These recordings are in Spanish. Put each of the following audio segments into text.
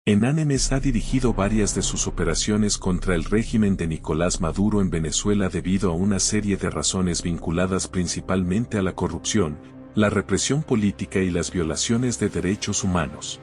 Enanemes ha dirigido varias de sus operaciones contra el régimen de Nicolás Maduro en Venezuela debido a una serie de razones vinculadas principalmente a la corrupción, la represión política y las violaciones de derechos humanos.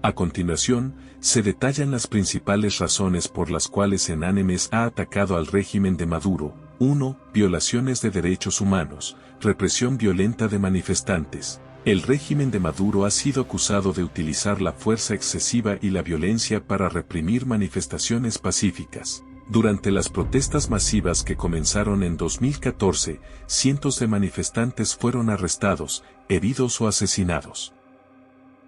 A continuación, se detallan las principales razones por las cuales Enanemes ha atacado al régimen de Maduro. 1. Violaciones de derechos humanos, represión violenta de manifestantes. El régimen de Maduro ha sido acusado de utilizar la fuerza excesiva y la violencia para reprimir manifestaciones pacíficas. Durante las protestas masivas que comenzaron en 2014, cientos de manifestantes fueron arrestados, heridos o asesinados.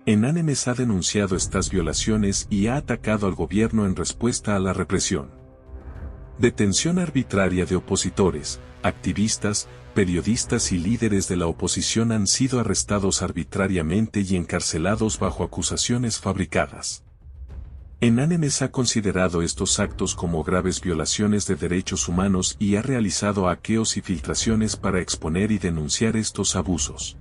Enanemes ha denunciado estas violaciones y ha atacado al gobierno en respuesta a la represión. Detención arbitraria de opositores, activistas, periodistas y líderes de la oposición han sido arrestados arbitrariamente y encarcelados bajo acusaciones fabricadas. Enanemes ha considerado estos actos como graves violaciones de derechos humanos y ha realizado hackeos y filtraciones para exponer y denunciar estos abusos.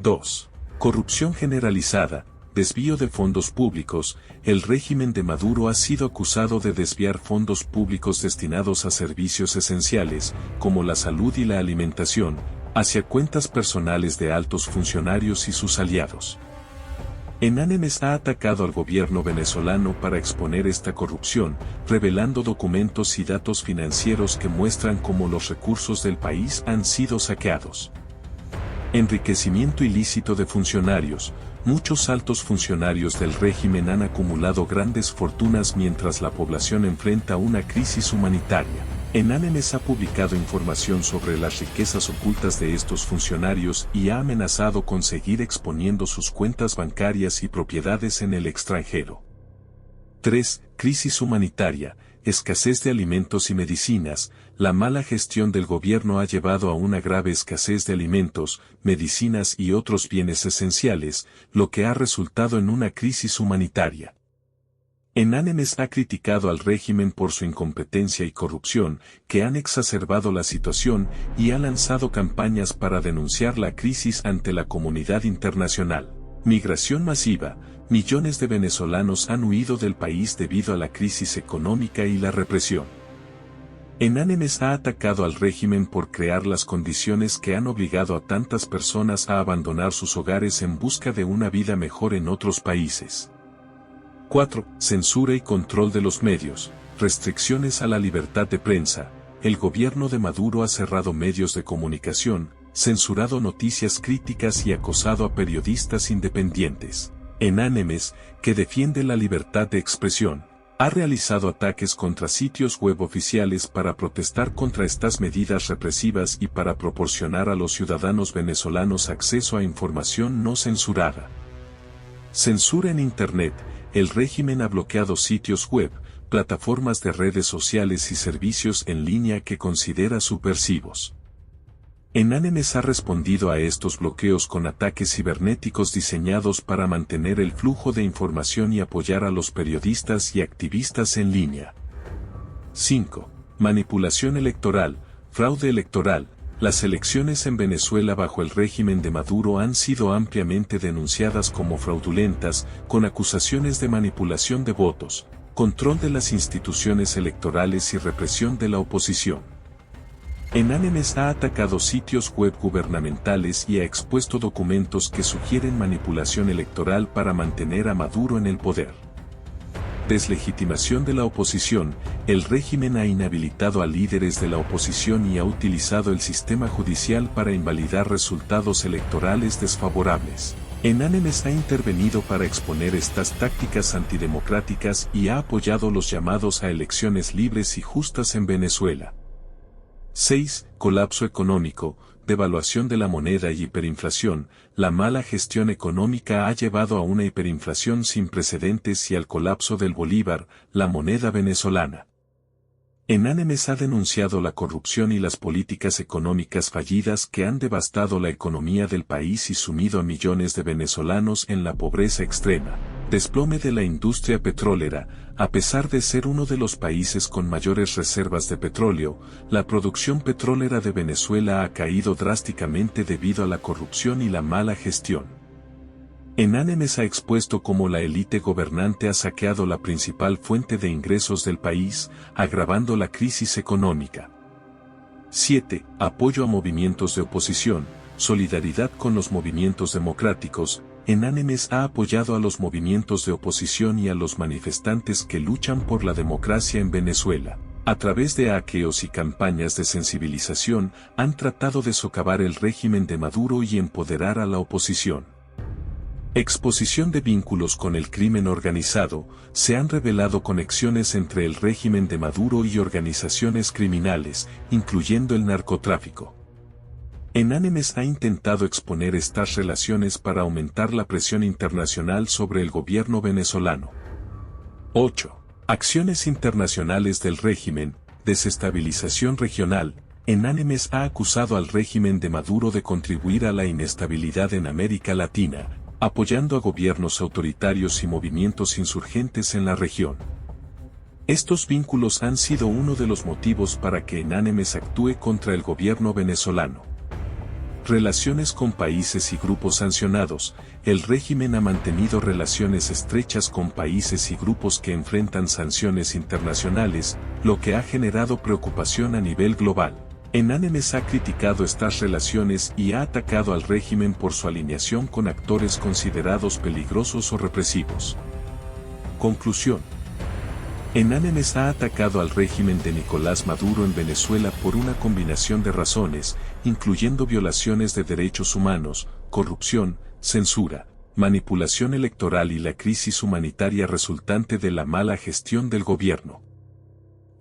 2. Corrupción generalizada, desvío de fondos públicos. El régimen de Maduro ha sido acusado de desviar fondos públicos destinados a servicios esenciales, como la salud y la alimentación, hacia cuentas personales de altos funcionarios y sus aliados. Enanemes ha atacado al gobierno venezolano para exponer esta corrupción, revelando documentos y datos financieros que muestran cómo los recursos del país han sido saqueados. Enriquecimiento ilícito de funcionarios. Muchos altos funcionarios del régimen han acumulado grandes fortunas mientras la población enfrenta una crisis humanitaria. Enanemes ha publicado información sobre las riquezas ocultas de estos funcionarios y ha amenazado con seguir exponiendo sus cuentas bancarias y propiedades en el extranjero. 3. Crisis humanitaria, escasez de alimentos y medicinas. La mala gestión del gobierno ha llevado a una grave escasez de alimentos, medicinas y otros bienes esenciales, lo que ha resultado en una crisis humanitaria. Enanemes ha criticado al régimen por su incompetencia y corrupción, que han exacerbado la situación, y ha lanzado campañas para denunciar la crisis ante la comunidad internacional. Migración masiva. Millones de venezolanos han huido del país debido a la crisis económica y la represión. Enanemes ha atacado al régimen por crear las condiciones que han obligado a tantas personas a abandonar sus hogares en busca de una vida mejor en otros países. 4. Censura y control de los medios. Restricciones a la libertad de prensa. El gobierno de Maduro ha cerrado medios de comunicación, censurado noticias críticas y acosado a periodistas independientes. Enanemes, que defiende la libertad de expresión, ha realizado ataques contra sitios web oficiales para protestar contra estas medidas represivas y para proporcionar a los ciudadanos venezolanos acceso a información no censurada. Censura en Internet. El régimen ha bloqueado sitios web, plataformas de redes sociales y servicios en línea que considera subversivos. Enanemes ha respondido a estos bloqueos con ataques cibernéticos diseñados para mantener el flujo de información y apoyar a los periodistas y activistas en línea. 5. Manipulación electoral, fraude electoral. Las elecciones en Venezuela bajo el régimen de Maduro han sido ampliamente denunciadas como fraudulentas, con acusaciones de manipulación de votos, control de las instituciones electorales y represión de la oposición. Enanemes ha atacado sitios web gubernamentales y ha expuesto documentos que sugieren manipulación electoral para mantener a Maduro en el poder. Deslegitimación de la oposición. El régimen ha inhabilitado a líderes de la oposición y ha utilizado el sistema judicial para invalidar resultados electorales desfavorables. Enanemes ha intervenido para exponer estas tácticas antidemocráticas y ha apoyado los llamados a elecciones libres y justas en Venezuela. 6. Colapso económico, devaluación de la moneda y hiperinflación. La mala gestión económica ha llevado a una hiperinflación sin precedentes y al colapso del bolívar, la moneda venezolana. Enanemes ha denunciado la corrupción y las políticas económicas fallidas que han devastado la economía del país y sumido a millones de venezolanos en la pobreza extrema. Desplome de la industria petrolera. A pesar de ser uno de los países con mayores reservas de petróleo, la producción petrolera de Venezuela ha caído drásticamente debido a la corrupción y la mala gestión. Enanemes ha expuesto cómo la élite gobernante ha saqueado la principal fuente de ingresos del país, agravando la crisis económica. 7. Apoyo a movimientos de oposición, solidaridad con los movimientos democráticos. Enanemes ha apoyado a los movimientos de oposición y a los manifestantes que luchan por la democracia en Venezuela. A través de hackeos y campañas de sensibilización, han tratado de socavar el régimen de Maduro y empoderar a la oposición. Exposición de vínculos con el crimen organizado. Se han revelado conexiones entre el régimen de Maduro y organizaciones criminales, incluyendo el narcotráfico. Enanemes ha intentado exponer estas relaciones para aumentar la presión internacional sobre el gobierno venezolano. 8. Acciones internacionales del régimen, desestabilización regional. Enanemes ha acusado al régimen de Maduro de contribuir a la inestabilidad en América Latina, apoyando a gobiernos autoritarios y movimientos insurgentes en la región. Estos vínculos han sido uno de los motivos para que Enanemes actúe contra el gobierno venezolano. Relaciones con países y grupos sancionados. El régimen ha mantenido relaciones estrechas con países y grupos que enfrentan sanciones internacionales, lo que ha generado preocupación a nivel global. Enanemes ha criticado estas relaciones y ha atacado al régimen por su alineación con actores considerados peligrosos o represivos. Conclusión. Enanemes ha atacado al régimen de Nicolás Maduro en Venezuela por una combinación de razones, incluyendo violaciones de derechos humanos, corrupción, censura, manipulación electoral y la crisis humanitaria resultante de la mala gestión del gobierno.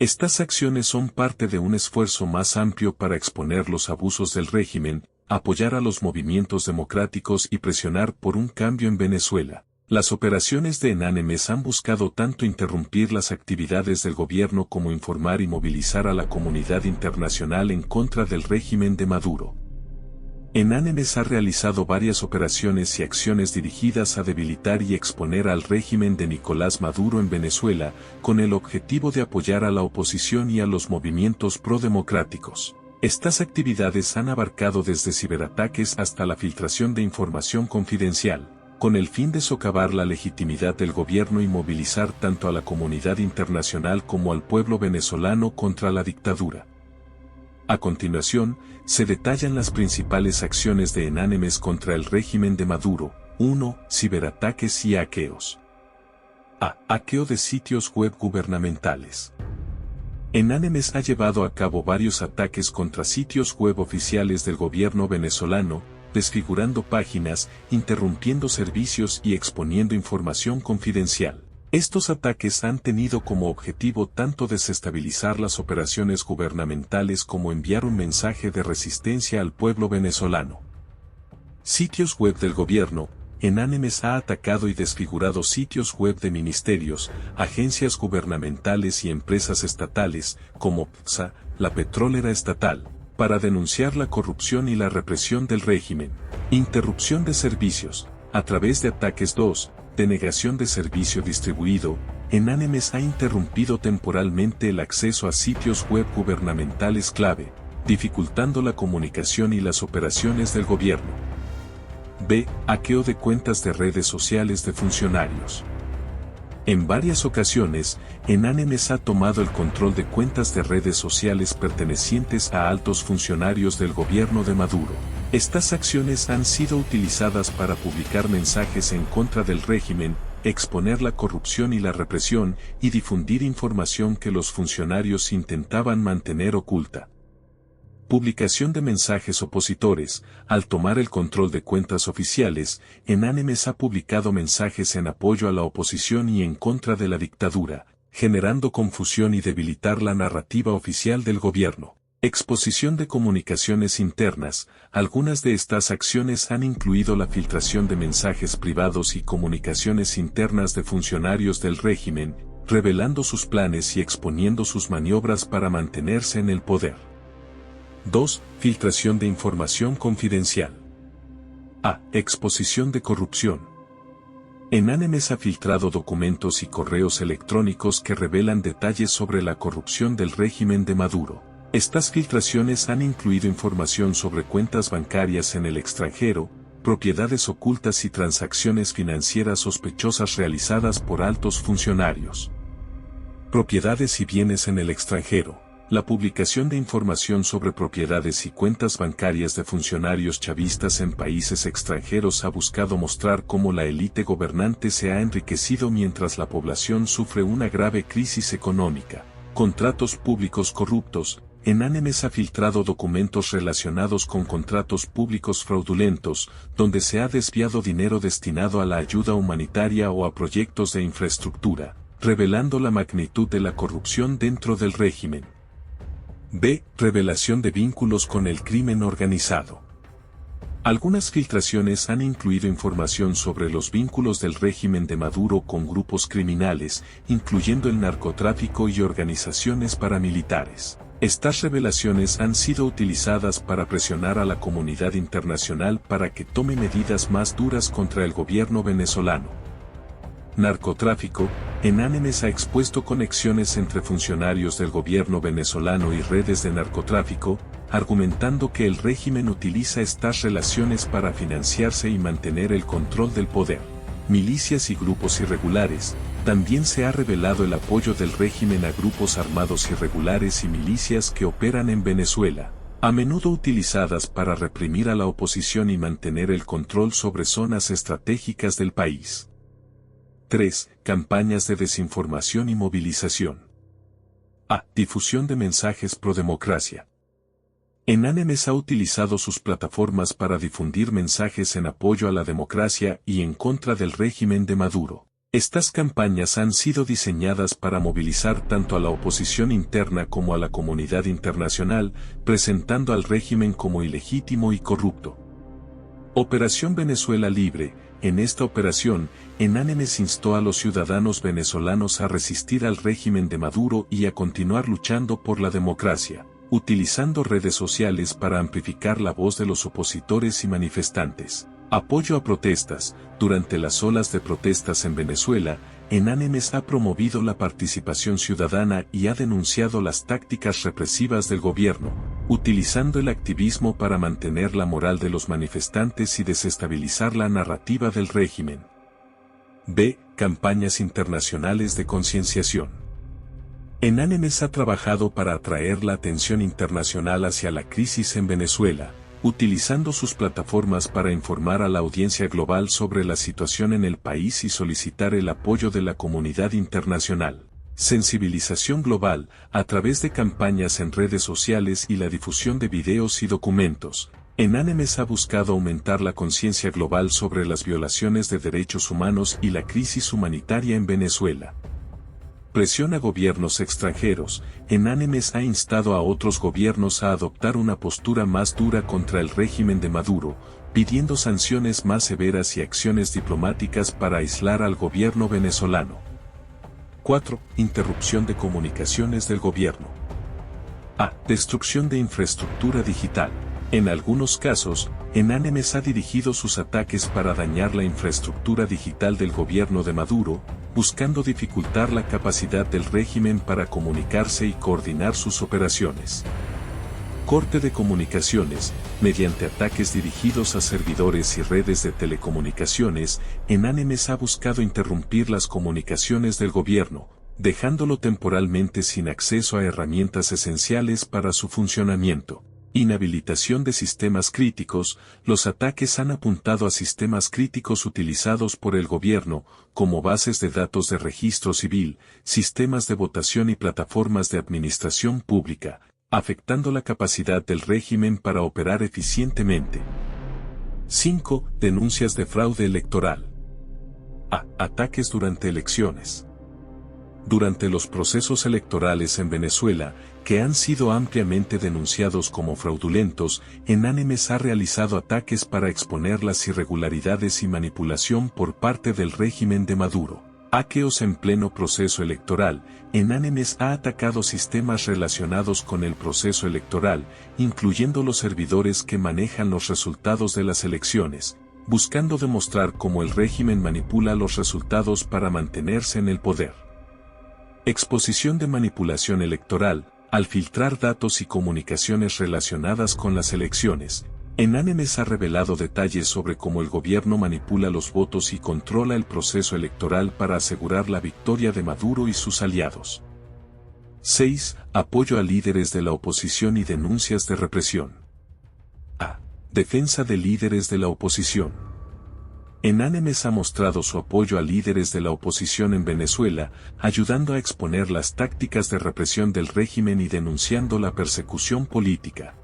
Estas acciones son parte de un esfuerzo más amplio para exponer los abusos del régimen, apoyar a los movimientos democráticos y presionar por un cambio en Venezuela. Las operaciones de Enanemes han buscado tanto interrumpir las actividades del gobierno como informar y movilizar a la comunidad internacional en contra del régimen de Maduro. Enanemes ha realizado varias operaciones y acciones dirigidas a debilitar y exponer al régimen de Nicolás Maduro en Venezuela, con el objetivo de apoyar a la oposición y a los movimientos prodemocráticos. Estas actividades han abarcado desde ciberataques hasta la filtración de información confidencial, con el fin de socavar la legitimidad del gobierno y movilizar tanto a la comunidad internacional como al pueblo venezolano contra la dictadura. A continuación, se detallan las principales acciones de Enanemes contra el régimen de Maduro. 1. Ciberataques y hackeos. A. Hackeo de sitios web gubernamentales. Enanemes ha llevado a cabo varios ataques contra sitios web oficiales del gobierno venezolano, desfigurando páginas, interrumpiendo servicios y exponiendo información confidencial. Estos ataques han tenido como objetivo tanto desestabilizar las operaciones gubernamentales como enviar un mensaje de resistencia al pueblo venezolano. Sitios web del gobierno. Enanemes ha atacado y desfigurado sitios web de ministerios, agencias gubernamentales y empresas estatales, como PSA, la petrolera estatal, para denunciar la corrupción y la represión del régimen. Interrupción de servicios. A través de ataques 2. Denegación de servicio distribuido. Enanemes ha interrumpido temporalmente el acceso a sitios web gubernamentales clave, dificultando la comunicación y las operaciones del gobierno. B. Hackeo de cuentas de redes sociales de funcionarios. En varias ocasiones, Enanemes ha tomado el control de cuentas de redes sociales pertenecientes a altos funcionarios del gobierno de Maduro. Estas acciones han sido utilizadas para publicar mensajes en contra del régimen, exponer la corrupción y la represión, y difundir información que los funcionarios intentaban mantener oculta. Publicación de mensajes opositores. Al tomar el control de cuentas oficiales, Enanemes ha publicado mensajes en apoyo a la oposición y en contra de la dictadura, generando confusión y debilitar la narrativa oficial del gobierno. Exposición de comunicaciones internas. Algunas de estas acciones han incluido la filtración de mensajes privados y comunicaciones internas de funcionarios del régimen, revelando sus planes y exponiendo sus maniobras para mantenerse en el poder. 2. Filtración de información confidencial. A. Exposición de corrupción. Enanemes ha filtrado documentos y correos electrónicos que revelan detalles sobre la corrupción del régimen de Maduro. Estas filtraciones han incluido información sobre cuentas bancarias en el extranjero, propiedades ocultas y transacciones financieras sospechosas realizadas por altos funcionarios. Propiedades y bienes en el extranjero. La publicación de información sobre propiedades y cuentas bancarias de funcionarios chavistas en países extranjeros ha buscado mostrar cómo la élite gobernante se ha enriquecido mientras la población sufre una grave crisis económica. Contratos públicos corruptos. Enanemes ha filtrado documentos relacionados con contratos públicos fraudulentos, donde se ha desviado dinero destinado a la ayuda humanitaria o a proyectos de infraestructura, revelando la magnitud de la corrupción dentro del régimen. B. Revelación de vínculos con el crimen organizado. Algunas filtraciones han incluido información sobre los vínculos del régimen de Maduro con grupos criminales, incluyendo el narcotráfico y organizaciones paramilitares. Estas revelaciones han sido utilizadas para presionar a la comunidad internacional para que tome medidas más duras contra el gobierno venezolano. Narcotráfico. Enanemes ha expuesto conexiones entre funcionarios del gobierno venezolano y redes de narcotráfico, argumentando que el régimen utiliza estas relaciones para financiarse y mantener el control del poder. Milicias y grupos irregulares. También se ha revelado el apoyo del régimen a grupos armados irregulares y milicias que operan en Venezuela, a menudo utilizadas para reprimir a la oposición y mantener el control sobre zonas estratégicas del país. 3. Campañas de desinformación y movilización. A. Difusión de mensajes pro democracia. Enanemes ha utilizado sus plataformas para difundir mensajes en apoyo a la democracia y en contra del régimen de Maduro. Estas campañas han sido diseñadas para movilizar tanto a la oposición interna como a la comunidad internacional, presentando al régimen como ilegítimo y corrupto. Operación Venezuela Libre. En esta operación, Enanemes instó a los ciudadanos venezolanos a resistir al régimen de Maduro y a continuar luchando por la democracia, utilizando redes sociales para amplificar la voz de los opositores y manifestantes. Apoyo a protestas. Durante las olas de protestas en Venezuela, Enanemes ha promovido la participación ciudadana y ha denunciado las tácticas represivas del gobierno, utilizando el activismo para mantener la moral de los manifestantes y desestabilizar la narrativa del régimen. B. Campañas internacionales de concienciación. Enanemes ha trabajado para atraer la atención internacional hacia la crisis en Venezuela, utilizando sus plataformas para informar a la audiencia global sobre la situación en el país y solicitar el apoyo de la comunidad internacional. Sensibilización global, a través de campañas en redes sociales y la difusión de videos y documentos. Enanemes ha buscado aumentar la conciencia global sobre las violaciones de derechos humanos y la crisis humanitaria en Venezuela. Presión a gobiernos extranjeros. Enanemes ha instado a otros gobiernos a adoptar una postura más dura contra el régimen de Maduro, pidiendo sanciones más severas y acciones diplomáticas para aislar al gobierno venezolano. 4. Interrupción de comunicaciones del gobierno. A. Destrucción de infraestructura digital. En algunos casos, Enanemes ha dirigido sus ataques para dañar la infraestructura digital del gobierno de Maduro, buscando dificultar la capacidad del régimen para comunicarse y coordinar sus operaciones. Corte de comunicaciones. Mediante ataques dirigidos a servidores y redes de telecomunicaciones, Enanemes ha buscado interrumpir las comunicaciones del gobierno, dejándolo temporalmente sin acceso a herramientas esenciales para su funcionamiento. Inhabilitación de sistemas críticos. Los ataques han apuntado a sistemas críticos utilizados por el gobierno, como bases de datos de registro civil, sistemas de votación y plataformas de administración pública, afectando la capacidad del régimen para operar eficientemente. 5. Denuncias de fraude electoral. A. Ataques durante elecciones. Durante los procesos electorales en Venezuela, que han sido ampliamente denunciados como fraudulentos, Enanemes ha realizado ataques para exponer las irregularidades y manipulación por parte del régimen de Maduro. Hackeos en pleno proceso electoral. Enanemes ha atacado sistemas relacionados con el proceso electoral, incluyendo los servidores que manejan los resultados de las elecciones, buscando demostrar cómo el régimen manipula los resultados para mantenerse en el poder. Exposición de manipulación electoral. Al filtrar datos y comunicaciones relacionadas con las elecciones, Enanemes ha revelado detalles sobre cómo el gobierno manipula los votos y controla el proceso electoral para asegurar la victoria de Maduro y sus aliados. 6. Apoyo a líderes de la oposición y denuncias de represión. A. Defensa de líderes de la oposición. Enanemes ha mostrado su apoyo a líderes de la oposición en Venezuela, ayudando a exponer las tácticas de represión del régimen y denunciando la persecución política.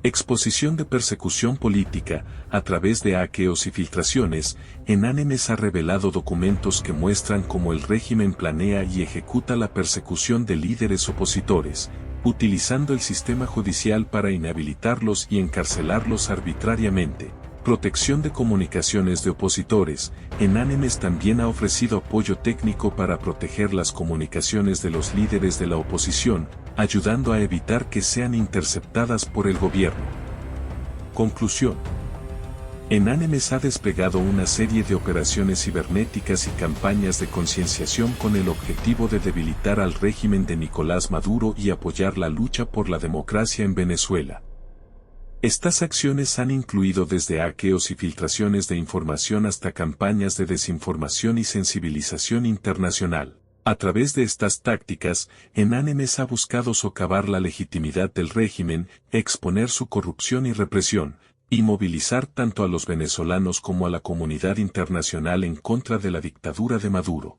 Exposición de persecución política. A través de hackeos y filtraciones, Enanemes ha revelado documentos que muestran cómo el régimen planea y ejecuta la persecución de líderes opositores, utilizando el sistema judicial para inhabilitarlos y encarcelarlos arbitrariamente. Protección de comunicaciones de opositores. Enanemes también ha ofrecido apoyo técnico para proteger las comunicaciones de los líderes de la oposición, ayudando a evitar que sean interceptadas por el gobierno. Conclusión. Enanemes ha desplegado una serie de operaciones cibernéticas y campañas de concienciación con el objetivo de debilitar al régimen de Nicolás Maduro y apoyar la lucha por la democracia en Venezuela. Estas acciones han incluido desde hackeos y filtraciones de información hasta campañas de desinformación y sensibilización internacional. A través de estas tácticas, Enanemes ha buscado socavar la legitimidad del régimen, exponer su corrupción y represión, y movilizar tanto a los venezolanos como a la comunidad internacional en contra de la dictadura de Maduro.